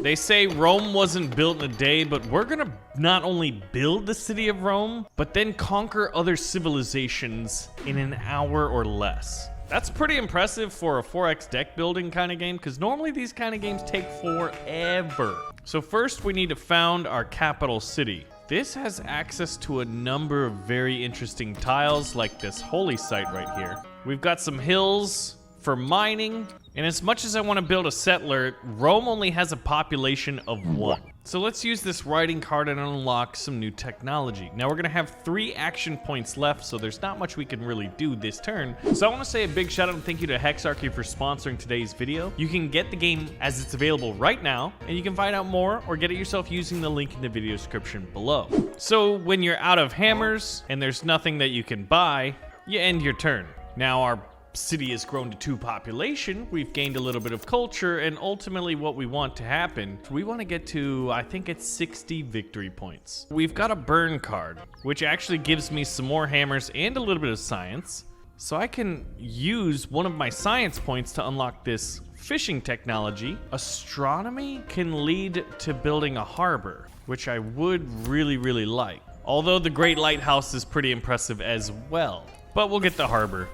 They say Rome wasn't built in a day, but we're gonna not only build the city of Rome, but then conquer other civilizations in an hour or less. That's pretty impressive for a 4x deck building kind of game, because normally these kind of games take forever. So first we need to found our capital city. This has access to a number of very interesting tiles, like this holy site right here. We've got some hills for mining, and as much as I want to build a settler, Rome only has a population of 1. So let's use this writing card and unlock some new technology. Now we're gonna have 3 action points left, so there's not much we can really do this turn. So I wanna say a big shout out and thank you to Hexarchy for sponsoring today's video. You can get the game as it's available right now, and you can find out more or get it yourself using the link in the video description below. So when you're out of hammers and there's nothing that you can buy, you end your turn. Now our city has grown to 2 population, we've gained a little bit of culture, and ultimately what we want to happen, we want to get to, I think it's 60 victory points. We've got a burn card, which actually gives me some more hammers and a little bit of science, so I can use one of my science points to unlock this fishing technology. Astronomy can lead to building a harbor, which I would really like. Although the Great Lighthouse is pretty impressive as well, but we'll get the harbor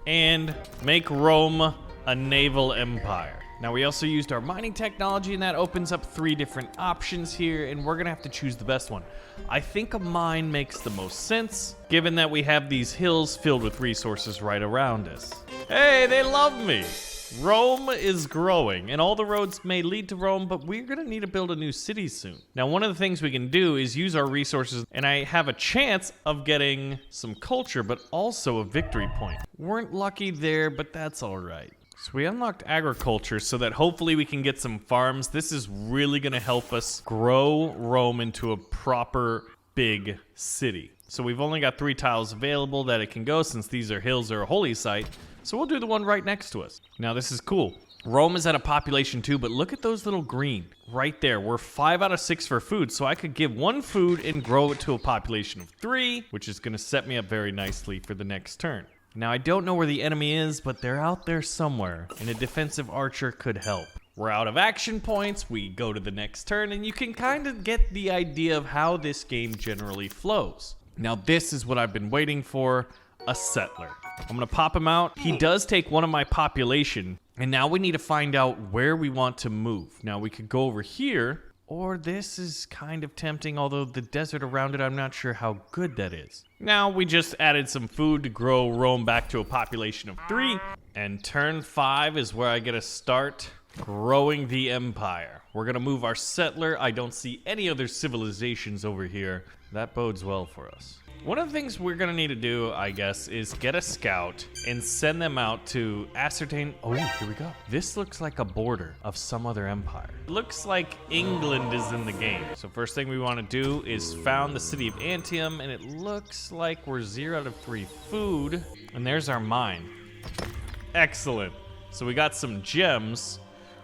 and make Rome a naval empire. Now we also used our mining technology, and that opens up 3 different options here, and we're gonna have to choose the best one. I think a mine makes the most sense, given that we have these hills filled with resources right around us. Hey, they love me! Rome is growing, and all the roads may lead to Rome, but we're gonna need to build a new city soon. Now, one of the things we can do is use our resources, and I have a chance of getting some culture, but also a victory point. Weren't lucky there, but that's all right. So we unlocked agriculture so that hopefully we can get some farms. This is really gonna help us grow Rome into a proper big city. So we've only got 3 tiles available that it can go, since these are hills or a holy site. So we'll do the one right next to us. Now this is cool. Rome is at a population 2, but look at those little green right there. We're 5 out of 6 for food, so I could give 1 food and grow it to a population of 3, which is gonna set me up very nicely for the next turn. Now I don't know where the enemy is, but they're out there somewhere, and a defensive archer could help. We're out of action points, we go to the next turn, and you can kind of get the idea of how this game generally flows. Now this is what I've been waiting for, a settler. I'm gonna pop him out. He does take 1 of my population, and now we need to find out where we want to move. Now we could go over here, or this is kind of tempting, although the desert around it, I'm not sure how good that is. Now we just added some food to grow Rome back to a population of 3, and turn 5 is where I get to start growing the empire. We're gonna move our settler. I don't see any other civilizations over here. That bodes well for us. One of the things we're gonna need to do, I guess, is get a scout and send them out to ascertain. Oh, here we go. This looks like a border of some other empire. Looks like England is in the game. So first thing we wanna do is found the city of Antium, and it looks like we're 0 out of 3 food. And there's our mine. Excellent. So we got some gems,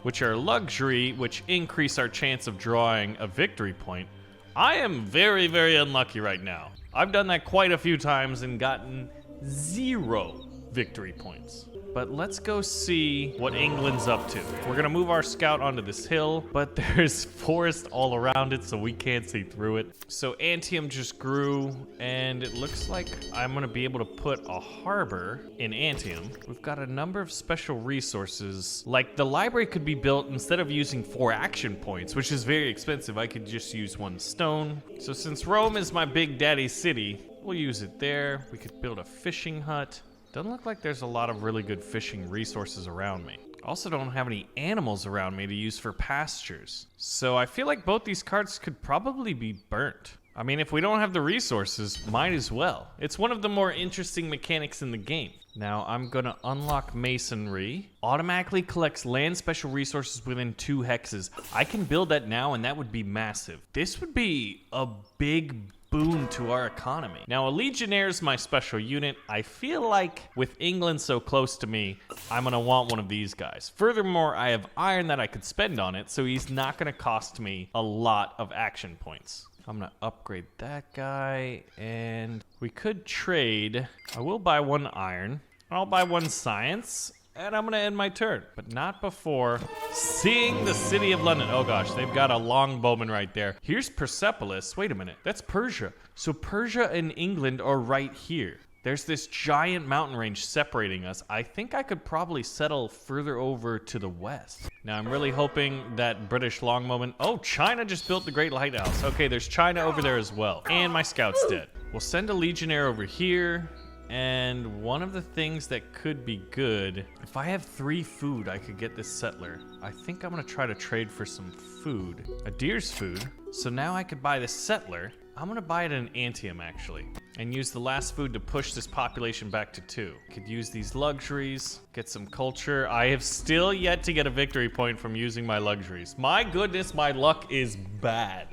which are luxury, which increase our chance of drawing a victory point. I am very unlucky right now. I've done that quite a few times and gotten 0 victory points. But let's go see what England's up to. We're gonna move our scout onto this hill, but there's forest all around it, so we can't see through it. So Antium just grew, and it looks like I'm gonna be able to put a harbor in Antium. We've got a number of special resources, like the library could be built instead of using 4 action points, which is very expensive. I could just use 1 stone. So since Rome is my big daddy city, we'll use it there. We could build a fishing hut. Doesn't look like there's a lot of really good fishing resources around me. Also don't have any animals around me to use for pastures. So I feel like both these cards could probably be burnt. I mean, if we don't have the resources, might as well. It's one of the more interesting mechanics in the game. Now I'm gonna unlock masonry. Automatically collects land special resources within 2 hexes. I can build that now, and that would be massive. This would be a big boon to our economy. Now, a legionnaire is my special unit. I feel like with England so close to me, I'm gonna want one of these guys. Furthermore, I have iron that I could spend on it, so he's not gonna cost me a lot of action points. I'm gonna upgrade that guy, and we could trade. I will buy 1 iron. I'll buy 1 science, And I'm gonna end my turn, but not before seeing the city of London. Oh gosh, they've got a longbowman right there. Here's Persepolis. Wait a minute, that's Persia. So Persia and England are right here. There's this giant mountain range separating us. I think I could probably settle further over to the west. Now I'm really hoping that British longbowman. Oh, China just built the Great Lighthouse. Okay, there's China over there as well. And my scout's dead. We'll send a legionnaire over here. And one of the things that could be good, if I have 3 food, I could get this settler. I think I'm gonna try to trade for some food. A deer's food. So now I could buy this settler. I'm gonna buy it in Antium actually, and use the last food to push this population back to 2. Could use these luxuries, get some culture. I have still yet to get a victory point from using my luxuries. My goodness, my luck is bad.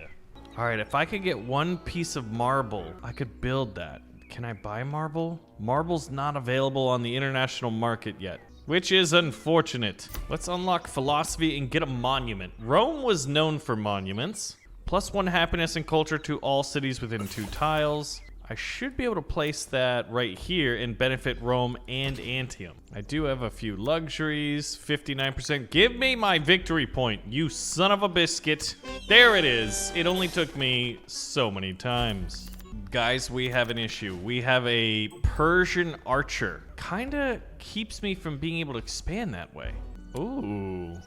All right, if I could get 1 piece of marble, I could build that. Can I buy marble? Marble's not available on the international market yet, which is unfortunate. Let's unlock philosophy and get a monument. Rome was known for monuments. +1 happiness and culture to all cities within 2 tiles. I should be able to place that right here and benefit Rome and Antium. I do have a few luxuries, 59%. Give me my victory point, you son of a biscuit. There it is. It only took me so many times. Guys, we have an issue. We have a Persian archer. Kinda keeps me from being able to expand that way. Ooh.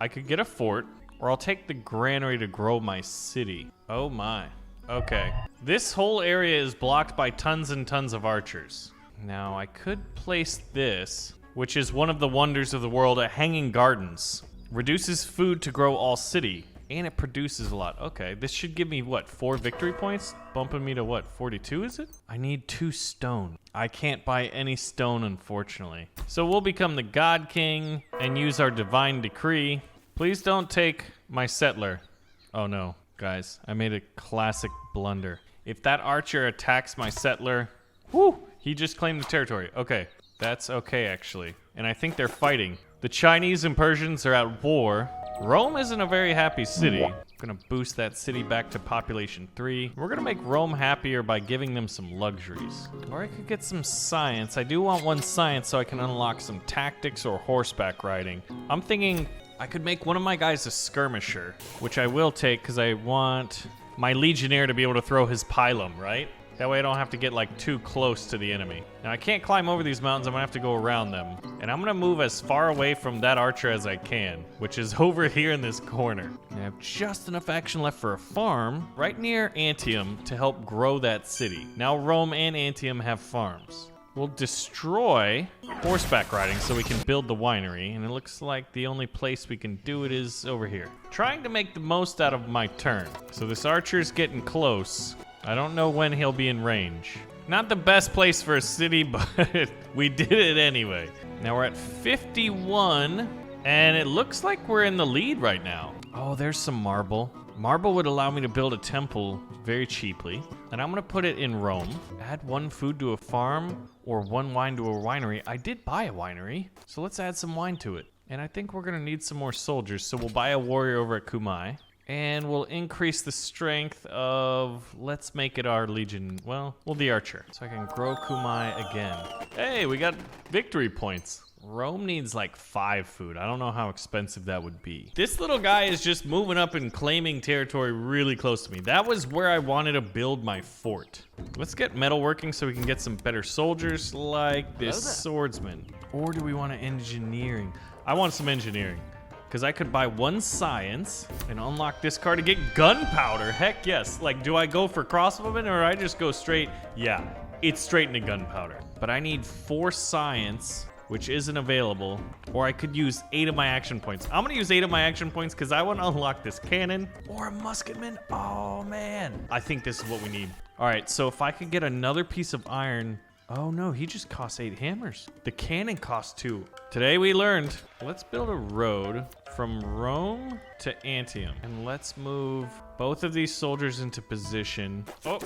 I could get a fort, or I'll take the granary to grow my city. Oh my. Okay. This whole area is blocked by tons and tons of archers. Now, I could place this, which is one of the wonders of the world, at Hanging Gardens. Reduces food to grow all city. And it produces a lot. Okay, this should give me, what, 4 victory points? Bumping me to, what, 42 is it? I need 2 stone. I can't buy any stone, unfortunately. So we'll become the God King and use our divine decree. Please don't take my settler. Oh no, guys, I made a classic blunder. If that archer attacks my settler, whoo, he just claimed the territory. Okay, that's okay, actually. And I think they're fighting. The Chinese and Persians are at war. Rome isn't a very happy city. I'm gonna boost that city back to population 3. We're gonna make Rome happier by giving them some luxuries. Or I could get some science. I do want 1 science so I can unlock some tactics or horseback riding. I'm thinking I could make one of my guys a skirmisher, which I will take because I want my legionnaire to be able to throw his pilum, right? That way I don't have to get like too close to the enemy. Now I can't climb over these mountains, I'm gonna have to go around them. And I'm gonna move as far away from that archer as I can, which is over here in this corner. And I have just enough action left for a farm right near Antium to help grow that city. Now Rome and Antium have farms. We'll destroy horseback riding so we can build the winery, and it looks like the only place we can do it is over here. Trying to make the most out of my turn. So this archer's getting close. I don't know when he'll be in range. Not the best place for a city, but we did it anyway. Now we're at 51, and it looks like we're in the lead right now. Oh, there's some marble. Marble would allow me to build a temple very cheaply, and I'm gonna put it in Rome. Add 1 food to a farm, or 1 wine to a winery. I did buy a winery, so let's add some wine to it. And I think we're gonna need some more soldiers, so we'll buy a warrior over at Kumai. And we'll increase the strength of, let's make it our legion, well, the archer. So I can grow Kumai again. Hey, we got victory points. Rome needs like 5 food. I don't know how expensive that would be. This little guy is just moving up and claiming territory really close to me. That was where I wanted to build my fort. Let's get metalworking so we can get some better soldiers like this swordsman. Or do we want engineering? I want some engineering. Because I could buy 1 science and unlock this card to get gunpowder. Heck yes. Like, do I go for crossbowmen or I just go straight? Yeah, it's straight into gunpowder. But I need 4 science, which isn't available. Or I could use 8 of my action points. I'm gonna use 8 of my action points because I want to unlock this cannon or a musketman. Oh man, I think this is what we need. All right, so if I could get another piece of iron. Oh no, he just costs 8 hammers. The cannon costs 2. Today we learned. Let's build a road from Rome to Antium. And let's move both of these soldiers into position. Oh,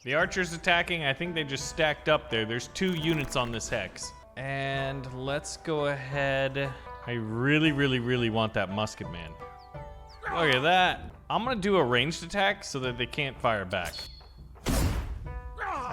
the archer's attacking. I think they just stacked up there. There's 2 units on this hex. And let's go ahead. I really want that musketman. Look at that. I'm gonna do a ranged attack so that they can't fire back.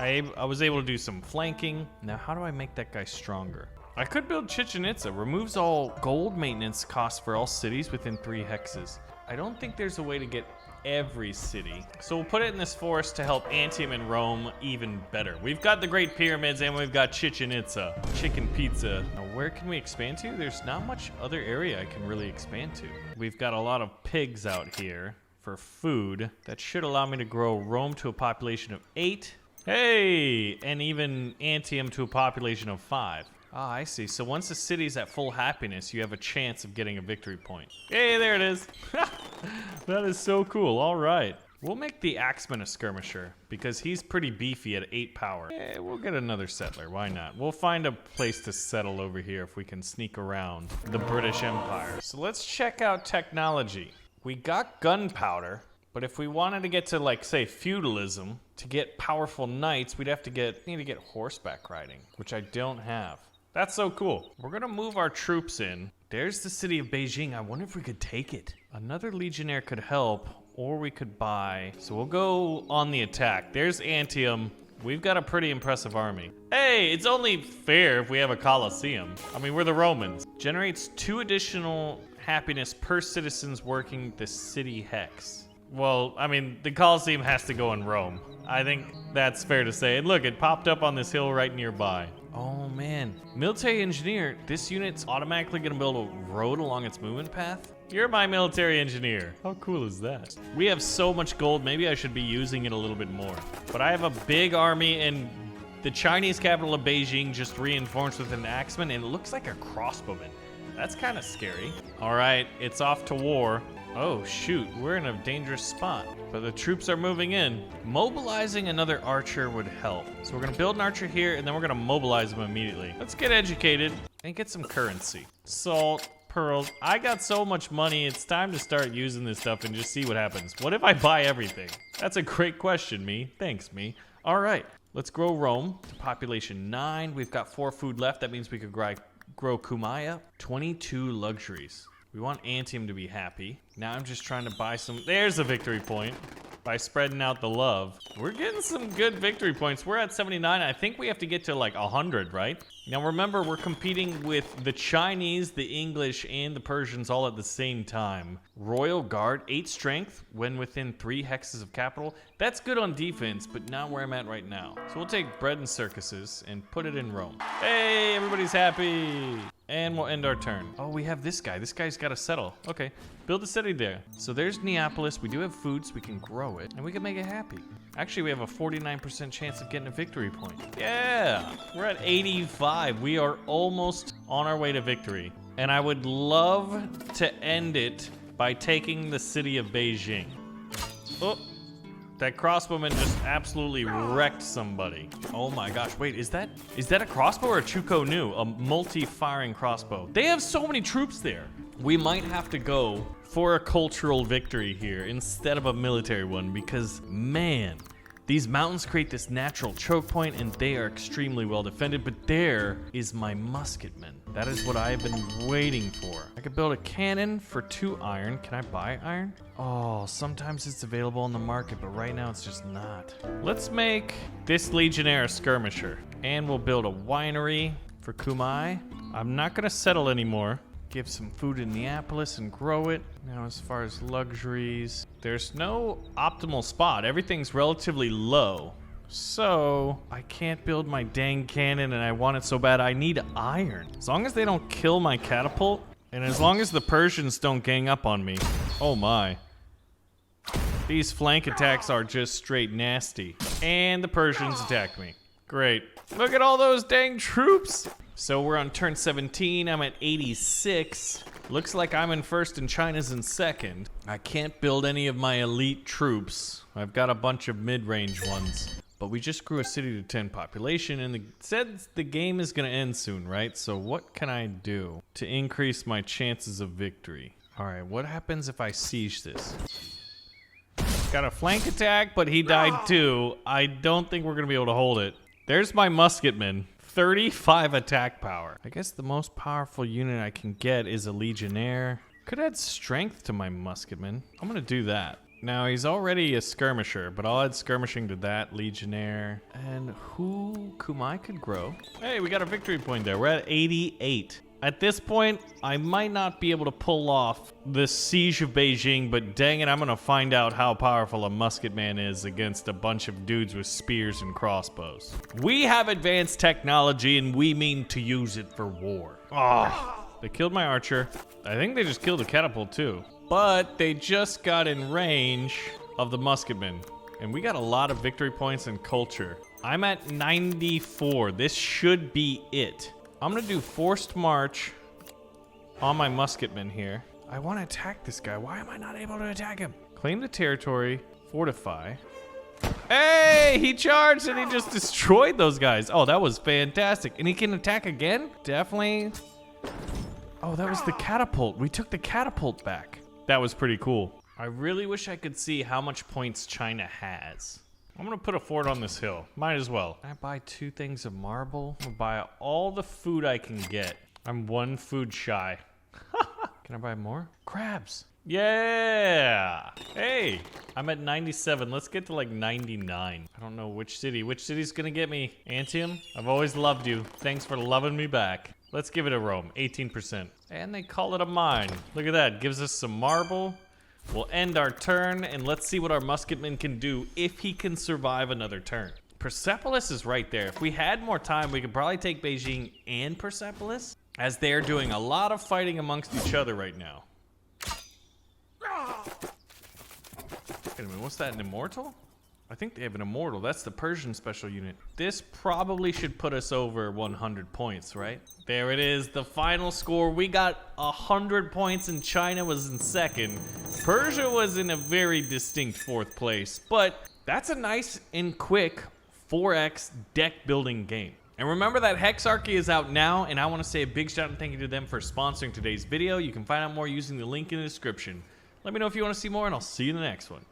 I was able to do some flanking. Now, how do I make that guy stronger? I could build Chichen Itza. Removes all gold maintenance costs for all cities within 3 hexes. I don't think there's a way to get every city. So we'll put it in this forest to help Antium and Rome even better. We've got the Great Pyramids and we've got Chichen Itza. Chicken pizza. Now where can we expand to? There's not much other area I can really expand to. We've got a lot of pigs out here for food. That should allow me to grow Rome to a population of 8. Hey! And even Antium to a population of 5. Ah, I see. So once the city's at full happiness, you have a chance of getting a victory point. Hey, there it is. That is so cool. All right. We'll make the Axeman a skirmisher because he's pretty beefy at 8 power. Yeah, we'll get another settler. Why not? We'll find a place to settle over here if we can sneak around the British Empire. So let's check out technology. We got gunpowder, but if we wanted to get to, like, say, feudalism, to get powerful knights, we'd have to need to get horseback riding, which I don't have. That's so cool. We're gonna move our troops in. There's the city of Beijing. I wonder if we could take it. Another legionnaire could help, or we could buy. So we'll go on the attack. There's Antium. We've got a pretty impressive army. Hey, it's only fair if we have a Colosseum. I mean, we're the Romans. Generates 2 additional happiness per citizens working the city hex. Well, I mean, the Colosseum has to go in Rome. I think that's fair to say. And look, it popped up on this hill right nearby. Oh man, military engineer, this unit's automatically gonna build a road along its movement path? You're my military engineer. How cool is that? We have so much gold, maybe I should be using it a little bit more. But I have a big army and the Chinese capital of Beijing just reinforced with an axeman and it looks like a crossbowman. That's kind of scary. All right, it's off to war. Oh shoot, we're in a dangerous spot, but the troops are moving in. Mobilizing another archer would help. So we're gonna build an archer here and then we're gonna mobilize them immediately. Let's get educated and get some currency. Salt, pearls. I got so much money, it's time to start using this stuff and just see what happens. What if I buy everything? That's a great question, me. Thanks, me. All right, let's grow Rome to population 9. We've got 4 food left. That means we could grow Kumaya. 22 luxuries. We want Antium to be happy. Now I'm just trying to buy some. There's a victory point by spreading out the love. We're getting some good victory points. We're at 79. I think we have to get to like 100, right? Now remember, we're competing with the Chinese, the English, and the Persians all at the same time. Royal Guard, 8 strength when within 3 hexes of capital. That's good on defense, but not where I'm at right now. So we'll take bread and circuses and put it in Rome. Hey, everybody's happy. And we'll end our turn. Oh, we have this guy. This guy's got to settle. Okay, build a city there. So there's Neapolis. We do have food, so we can grow it, and we can make it happy. Actually, we have a 49% chance of getting a victory point. Yeah, we're at 85. We are almost on our way to victory. And I would love to end it by taking the city of Beijing. Oh, that crossbowman just absolutely wrecked somebody. Oh my gosh, wait, is that a crossbow or a Chuko Nu? A multi-firing crossbow. They have so many troops there. We might have to go for a cultural victory here instead of a military one because, man, these mountains create this natural choke point and they are extremely well defended, but there is my musketman. That is what I have been waiting for. I could build a cannon for 2 iron. Can I buy iron? Oh, sometimes it's available on the market, but right now it's just not. Let's make this legionnaire a skirmisher. And we'll build a winery for Kumai. I'm not gonna settle anymore. Give some food in Neapolis and grow it. Now, as far as luxuries, there's no optimal spot. Everything's relatively low. So, I can't build my dang cannon and I want it so bad. I need iron. As long as they don't kill my catapult, and as long as the Persians don't gang up on me. Oh my. These flank attacks are just straight nasty. And the Persians attack me. Great. Look at all those dang troops. So we're on turn 17, I'm at 86. Looks like I'm in first and China's in second. I can't build any of my elite troops. I've got a bunch of mid-range ones. But we just grew a city to 10 population and it said the game is gonna end soon, right? So what can I do to increase my chances of victory? All right, what happens if I siege this? Got a flank attack, but he died too. I don't think we're gonna be able to hold it. There's my musketman. 35 attack power. I guess the most powerful unit I can get is a legionnaire. Could add strength to my musketman. I'm gonna do that. Now, he's already a skirmisher, but I'll add skirmishing to that. Legionnaire. And who Kumai could grow? Hey, we got a victory point there. We're at 88. At this point, I might not be able to pull off the siege of Beijing, but dang it, I'm gonna find out how powerful a musket man is against a bunch of dudes with spears and crossbows. We have advanced technology, and we mean to use it for war. Oh, they killed my archer. I think they just killed the catapult too. But they just got in range of the musketmen. And we got a lot of victory points and culture. I'm at 94. This should be it. I'm gonna do forced march on my musketmen here. I wanna attack this guy. Why am I not able to attack him? Claim the territory, fortify. Hey, he charged and he just destroyed those guys. Oh, that was fantastic. And he can attack again? Definitely. Oh, that was the catapult. We took the catapult back. That was pretty cool. I really wish I could see how much points China has. I'm gonna put a fort on this hill. Might as well. Can I buy 2 things of marble? I'm gonna buy all the food I can get. I'm 1 food shy. Can I buy more? Crabs. Yeah. Hey, I'm at 97. Let's get to like 99. I don't know which city. Which city's gonna get me? Antium? I've always loved you. Thanks for loving me back. Let's give it a Rome. 18%. And they call it a mine. Look at that. Gives us some marble. We'll end our turn, and let's see what our musketman can do if he can survive another turn. Persepolis is right there. If we had more time, we could probably take Beijing and Persepolis, as they're doing a lot of fighting amongst each other right now. Wait a minute, what's that, an immortal? I think they have an immortal. That's the Persian special unit. This probably should put us over 100 points, right? There it is, the final score. We got 100 points and China was in second. Persia was in a very distinct 4th place, but that's a nice and quick 4x deck building game. And remember that Hexarchy is out now, and I want to say a big shout out and thank you to them for sponsoring today's video. You can find out more using the link in the description. Let me know if you want to see more, and I'll see you in the next one.